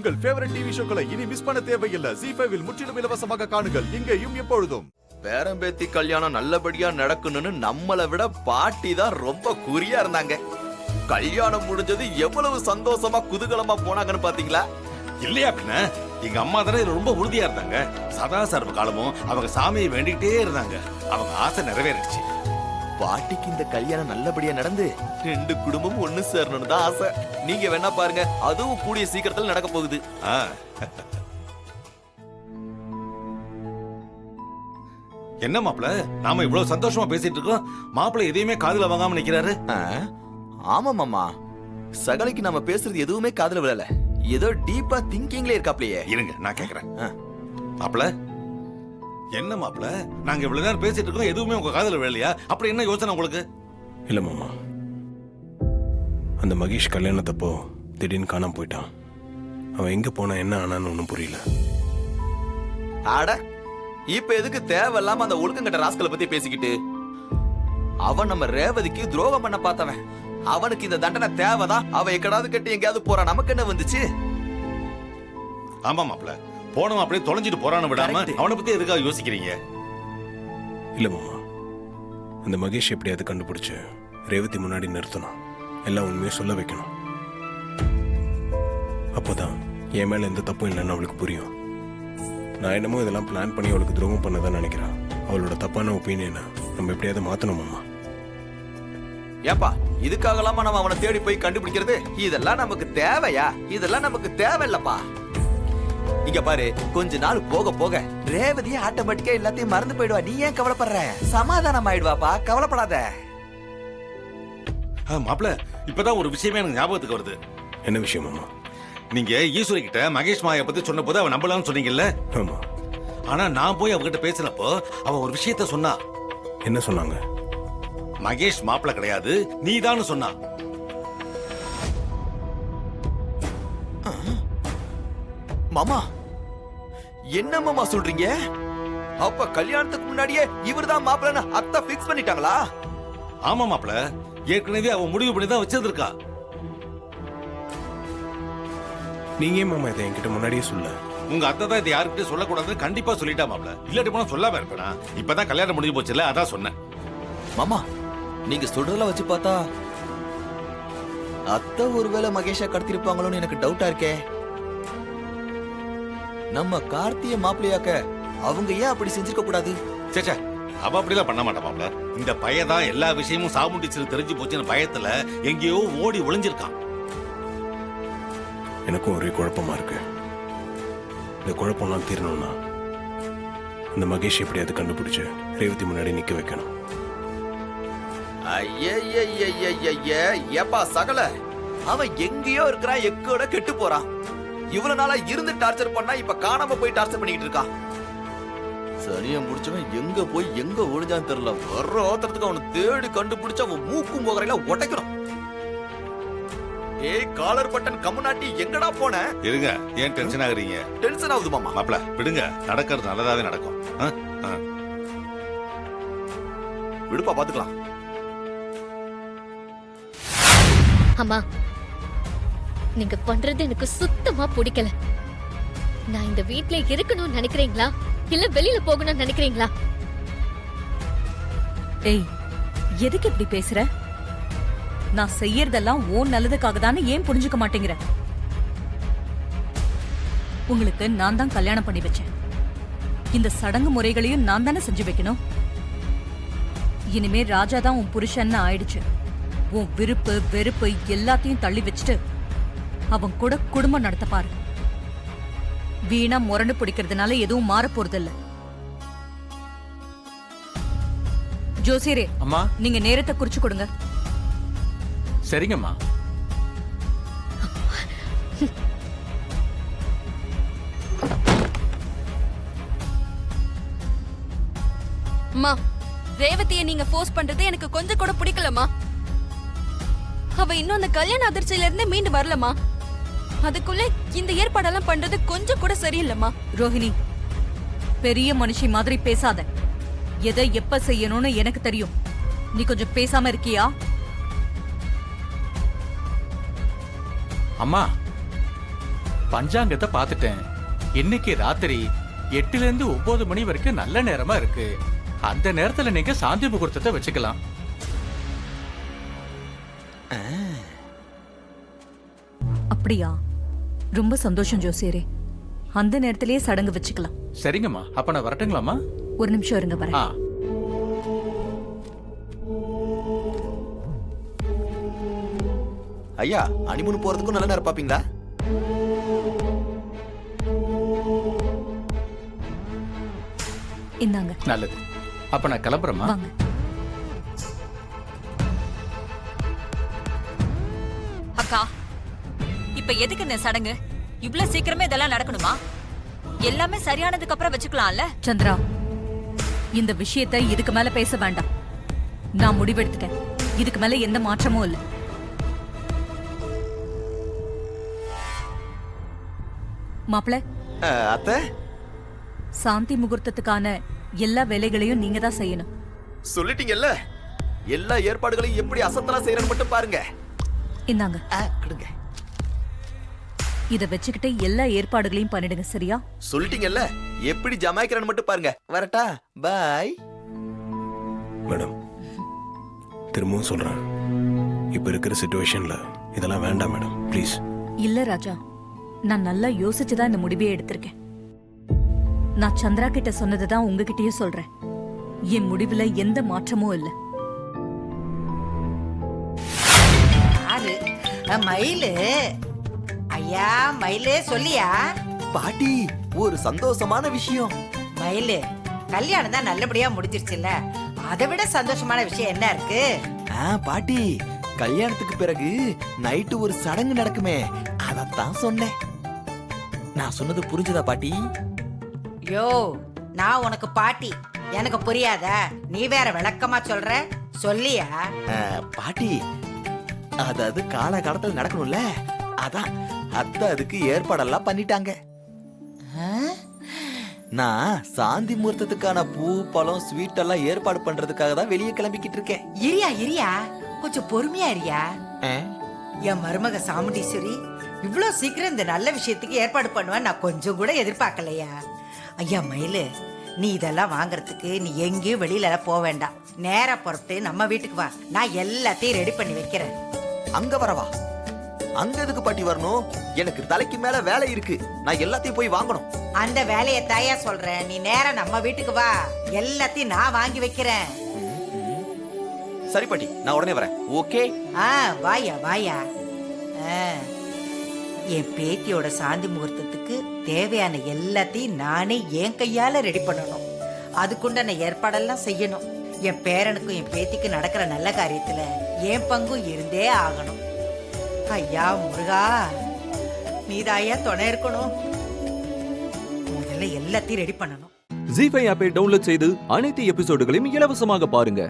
உங்கள் favourite TV ஷோக்களை இனி miss பண்ண தேவையில்லை. ZEE5 இல் முற்றிலும் இலவசமாக காணுங்கள். இங்கேயும் எப்பொழுதும். பேரம்பேத்தி கல்யாணம் நல்லபடியா நடக்கணும்னு நம்மளை விட பாட்டி தான் ரொம்ப குறியா இருந்தாங்க. கல்யாணம் முடிஞ்சது எவ்வளவு சந்தோஷமா குதூகலமா போனாங்கன்னு பாத்தீங்களா? இல்லையா பின்ன எங்க அம்மா தானே இதுல ரொம்ப உறுதியா இருந்தாங்க. சதா சர்வ காலமும் அவங்க சாமியை வேண்டிக்கிட்டே இருந்தாங்க. அவங்க ஆசை நிறைவேறிடுச்சு. பாட்டிக்கு இந்த கல்யாணம் நல்லபடியா நடந்து 2 குடும்பமும் ஒண்ணு சேரணும்னு தான் ஆசை. நீங்க வேணா பாருங்க, அதுவும் கூடிய சீக்கிரத்துல நடக்க போகுது. என்ன மாப்பிள, நாம இவ்வளவு சந்தோஷமா பேசிட்டு இருக்கோம், மாப்பிள எதையுமே காதுல வாங்காம நிக்கிறாரு. ஆமா மாமா, சகலைக்கு நம்ம பேசுறது எதுவுமே காதுல விழல. ஏதோ டீப்பா திங்கிங்ல இருக்காப்லையே. இருங்க நான் கேக்குறேன். மாப்பிள என்ன மாப்பிள, நாங்க இவ்வளவு நேரம் பேசிட்டு இருக்கோம், எதுவுமே உங்க காதுல விழலையா? அப்படி என்ன யோசனை உங்களுக்கு? இல்ல மாமா, அந்த மகேஷ் கல்யாணத்தப்போ திடீர்னு காணாம போயிட்டான். அவன் எங்க போனா என்ன ஆனான்னு ஒன்னும் புரியல. அட, இப்ப எதுக்கு தேவையில்லாம அந்த ஒழுக்கங்கட்ட ராஸ்கலை பத்தி பேசிக்கிட்டு? அவன் நம்ம ரேவதிக்கு துரோகம் பண்ண பார்த்தவன். அவனுக்கு இந்த தண்டனை தேவைதான். அவன் எக்கடாவது கட்டி எங்கேயாவது போறான், நமக்கு என்ன வந்துச்சு? ஆமா மாப்பிள, போனவன் அப்படியே தொலைஞ்சிட்டு போறான்னு விடாம அவனை பத்தி எதுக்காக யோசிக்கிறீங்க? இல்ல மாமா, அந்த மகேஷ் எப்படியாவது கண்டுபிடிச்சு ரேவதி முன்னாடி நிறுத்தணும். எல்லாம் உண்மையை சொல்ல வைக்கணும். அப்போதான் என் மேல எந்த தப்பும் இல்லைன்னு அவளுக்கு புரியும். நான் என்னமோ இதெல்லாம் பிளான் பண்ணி அவளுக்கு துரோகம் பண்ணதான் நினைக்கிறான். அவளோட தப்பான ஒப்பீனியனை நம்ம எப்படியாவது மாத்தணும் மாமா. ஏப்பா, இதுக்காகலாமா நம்ம அவனை தேடி போய் கண்டுபிடிக்கிறது? இதெல்லாம் நமக்கு தேவையா? இதெல்லாம் நமக்கு தேவையில்லப்பா. இங்க பாரு, கொஞ்ச நாள் போக போக ரேவதியே ஆட்டோமேட்டிக்கா எல்லாத்தையும் மறந்து போயிடுவா. நீ ஏன் கவலைப்படுற? சமாதானம் ஆயிடுவாப்பா, கவலைப்படாத. மாப்பிள, இப்பதான் ஒரு விஷயமே எனக்கு ஞாபகத்துக்கு வருது. என்ன விஷயம் மாமா? நீங்க ஈஸ்வரி கிட்ட மகேஷ் மாயை பத்தி சொன்ன போது அவன் நம்பலாம்னு சொன்னீங்கல்ல? ஆமா. ஆனா நான் போய் அவகிட்ட பேசினப்போ அவ ஒரு விஷயத்த சொன்னா. என்ன சொன்னாங்க? மகேஷ் மாப்பிள கிடையாது, நீதான் சொன்னா. மாமா, என்ன மாமா சொல்றீங்க? அப்ப கல்யாணத்துக்கு முன்னாடியே இவர்தான் மாப்பிள்ளன்னு அத்தை பிக்ஸ் பண்ணிட்டாங்களா? ஆமா மாப்பிள, ஏற்கனவே அவ முடிவு பண்ணி தான் வச்சிருக்கா. நீங்க ஏன் மாமா இதை என்கிட்ட முன்னாடியே சொல்ல? உங்க அத்தை தான் இதை யாருக்கிட்ட சொல்லக்கூடாதுன்னு கண்டிப்பா சொல்லிட்டா மாப்பிள. இல்லாட்டி போனா சொல்லாம இருப்பேனா? இப்பதான் கல்யாணம் முடிஞ்சு போச்சுல, அதான் சொன்னேன். மாமா, நீங்க சொல்றதெல்லாம் வச்சு பார்த்தா அத்தை ஒருவேளை மகேஷா கடத்திருப்பாங்களோன்னு எனக்கு டவுட்டா இருக்கே. நம்ம கார்த்திய மாப்பிள்ளையாக்க அவங்க ஏன் அப்படி செஞ்சிருக்க கூடாது? சேச்சா, அவ அப்படிலாம் பண்ண மாட்டா மாப்பிள. இந்த பையதான் எல்லா விஷயமும் சாமுண்டிச்சு தெரிஞ்சு போச்சுன்னு பயத்துல எங்கேயோ ஓடி ஒளிஞ்சிருக்கான். எனக்கும் ஒரே குழப்பமா இருக்கு. இந்த குழப்பம்லாம் தீரணும்னா இந்த மகேஷ் எப்படியாவது கண்டுபிடிச்சு ரேவதி முன்னாடி நிக்க வைக்கணும். ஏப்பா சகல, அவன் எங்கேயோ இருக்கிறான், எக்கோட கெட்டு போறான். இவ்வளவு நாளா இருந்து டார்ச்சர் பண்ணா இப்ப காணாம போய் டார்ச்சர் பண்ணிட்டு இருக்கான். சரியா முடிச்சவன் எங்க போய் எங்க ஒளிஞ்சான்னு தெரியல. வர்ற ஓத்திரத்துக்கு அவனை தேடி கண்டுபிடிச்சு அவன் மூக்கும் போகறையில உடைக்கணும். ஏய் காலர் பட்டன் கம்முனாட்டி எங்கடா போன? இருங்க, ஏன் டென்ஷன் ஆகுறீங்க? டென்ஷன் ஆகுது மாமா. மாப்பிள விடுங்க, நடக்கிறது நல்லதாவே நடக்கும். விடுப்பா, பாத்துக்கலாம். அம்மா, நீங்க பண்றது எனக்கு சுத்தமா பிடிக்கல. நான் இந்த வீட்ல இருக்கணும்னு நினைக்கிறீங்களா, இல்ல வெளியில போகணும்னு நினைக்கிறீங்களா? ஏய், எதுக்கு இப்படி பேசுற? நான் செய்யறதெல்லாம் ஓன் நல்லதுக்காக தானே, ஏன் புரிஞ்சுக்க மாட்டேங்கிற? உங்களுக்கு நான் தான் கல்யாணம் பண்ணி வச்சேன். இந்த சடங்கு முறைகளையும் நான் தானே செஞ்சு வைக்கணும். இனிமே ராஜா தான் உன் புருஷன்னு ஆயிடுச்சு. உன் விருப்பு வெறுப்பு எல்லாத்தையும் தள்ளி வச்சுட்டு அவன் கூட குடும்பம் நடத்த பாரு. வீணா முரண்டு பிடிக்கிறதுனால எதுவும் மாற போறதில்ல. ஜோசியரே, அம்மா, நீங்க நேரத்தை குறிச்சு கொடுங்க. சரிங்கம்மா. அம்மா, ரேவதியை நீங்க ஃபோர்ஸ் பண்றது எனக்கு கொஞ்சம் கூட பிடிக்கலமா. அவ இன்னும் அந்த கல்யாண அதிர்ச்சியில இருந்து மீண்டு வரலமா. அதுக்குள்ள இந்த ஏற்பாடெல்லாம் பண்றது கொஞ்சம் கூட சரியில்லம்மா. ரோஹிணி, பெரிய மனுஷி மாதிரி பேசாத. எதை எப்ப செய்யணும்னு எனக்கு தெரியும். நீ கொஞ்சம் பேசாம இருக்கியா? அம்மா, பஞ்சாங்கத்தை பார்த்துட்டேன். இன்னைக்கு ராத்திரி 8ல இருந்து 9 மணி வரைக்கும் நல்ல நேரமா இருக்கு. அந்த நேரத்துல நீங்க சாந்தி முகூர்த்தத்தை வச்சுக்கலாம். அப்படியா? ரொம்ப சந்தோஷம் ஜோசியரே. அந்த நேரத்திலேயே சடங்கு வச்சுக்கலாம். சரிங்கம்மா, அப்ப நான் வரட்டுங்களாம்மா? ஒரு நிமிஷம் இருங்க வரேன். ஆ. ஐயா, அனிமுன் போறதுக்கும் நல்ல நேரம் பாப்பீங்களா? இந்தாங்க. நல்லது. அப்ப நான் கிளம்புறேம்மா. வாங்க. அக்கா, இப்ப எதுக்கு இந்த சடங்கு? இவ்ளோ சீக்கிரமே இதெல்லாம் நடக்கணுமா? எல்லாமே சரியானதுக்கு அப்புறம் வச்சுக்கலாம்ல? சந்திரா, இந்த விஷயத்தை இதுக்கு மேல பேச வேண்டாம். நான் முடிவெடுத்துட்டேன். இதுக்கு மேல எந்த மாற்றமும் இல்லை. மாப்பிள, அத்தை, சாந்தி முகூர்த்தத்துக்கான எல்லா வேலைகளையும் நீங்க தான் செய்யணும். சொல்லிட்டீங்கல்ல, எல்லா ஏற்பாடுகளையும் எப்படி அசத்தலா செய்யறேன்னு மட்டும் பாருங்க. இந்தாங்க. கொடுங்க. இத வச்சுக்கிட்டு எல்லா ஏற்பாடுகளையும் பண்ணிடுங்க, சரியா? சொல்லிட்டீங்கல்ல, எப்படி ஜமாய்க்கிறேன்னு மட்டும் பாருங்க. வரட்டா? பாய். மேடம், திரும்பவும் சொல்றேன், இப்ப இருக்கிற சிச்சுவேஷன்ல இதெல்லாம் வேண்டாம் மேடம், ப்ளீஸ். இல்ல ராஜா, நான் நல்லா யோசிச்சுதான் இந்த முடிவே எடுத்திருக்கேன். நான் சந்திரா கிட்ட சொன்னதுதான் உங்ககிட்டயும் சொல்றேன். என் முடிவுல எந்த மாற்றமும் இல்ல. மயிலு ஐயா, மயிலு சொல்லியா? பாட்டி, ஒரு சந்தோஷமான விஷயம். மயிலு, கல்யாணம் தான் நல்லபடியா முடிஞ்சிருச்சுல்ல, அதை விட சந்தோஷமான விஷயம் என்ன இருக்கு? பாட்டி, கல்யாணத்துக்கு பிறகு நைட்டு ஒரு சடங்கு நடக்குமே, அதத்தான் சொன்னேன். நான் சொன்னது புரிஞ்சுதா பாட்டி? யோ, நான் உனக்கு பாட்டி, எனக்கு புரியாதா? நீ வேற விளக்கமா சொல்ற, சொல்லியா? பாட்டி, அது காலகாலத்துல நடக்கணும்ல, அதான் அத்தை அதுக்கு ஏற்பாடெல்லாம் பண்ணிட்டாங்க. நான் சாந்தி முகூர்த்தத்துக்கான பூ, பழம், ஸ்வீட் எல்லாம் ஏற்பாடு பண்றதுக்காக தான் வெளியே கிளம்பிக்கிட்டு இருக்கேன். இரியா, கொஞ்சம் பொறுமையா இரியா. என் மருமக சாமுண்டீஸ்வரி இவ்ளோ சீக்கிரம் இந்த நல்ல விஷயத்துக்கு ஏற்பாடு பண்ணுவேன் நான் கொஞ்சம் கூட எதிர்பார்க்கலையா. ஐயா மயிலு, நீ இதெல்லாம் வாங்குறதுக்கு நீ எங்கேயும் வெளியில போக வேண்டாம். நேரா புறப்பட்டு நம்ம வீட்டுக்கு வா, நான் எல்லாத்தையும் ரெடி பண்ணி வைக்கிறேன். அங்க வரவா? அங்க எதுக்கு பாட்டி வரணும்? எனக்கு தலைக்கு மேல வேலை இருக்கு, நான் எல்லாத்தையும் போய் வாங்கணும். அந்த வேலையை தாயா சொல்றேன், நீ நேரா நம்ம வீட்டுக்கு வா, எல்லாத்தையும் நான் வாங்கி வைக்கிறேன். சரி பாட்டி, நான் உடனே வரேன். ஓகே? வாயா. என் பேத்தியோட சாந்தி முகூர்த்தத்துக்கு தேவையான எல்லாத்தையும் நானே என் கையால ரெடி பண்ணணும். அதுக்குண்டான ஏற்பாடெல்லாம் செய்யணும். என் பேரனுக்கும் என் பேத்திக்கு நடக்கிற நல்ல காரியத்துல என் பங்கும் இருந்தே ஆகணும். ஐயா முருகா, நீதாயா துணை இருக்கணும். முதல்ல எல்லாத்தையும் ரெடி பண்ணணும். ஜீ5 ஆப்பை டவுன்லோட் செய்து அனைத்து எபிசோடுகளையும் இலவசமாக பாருங்க.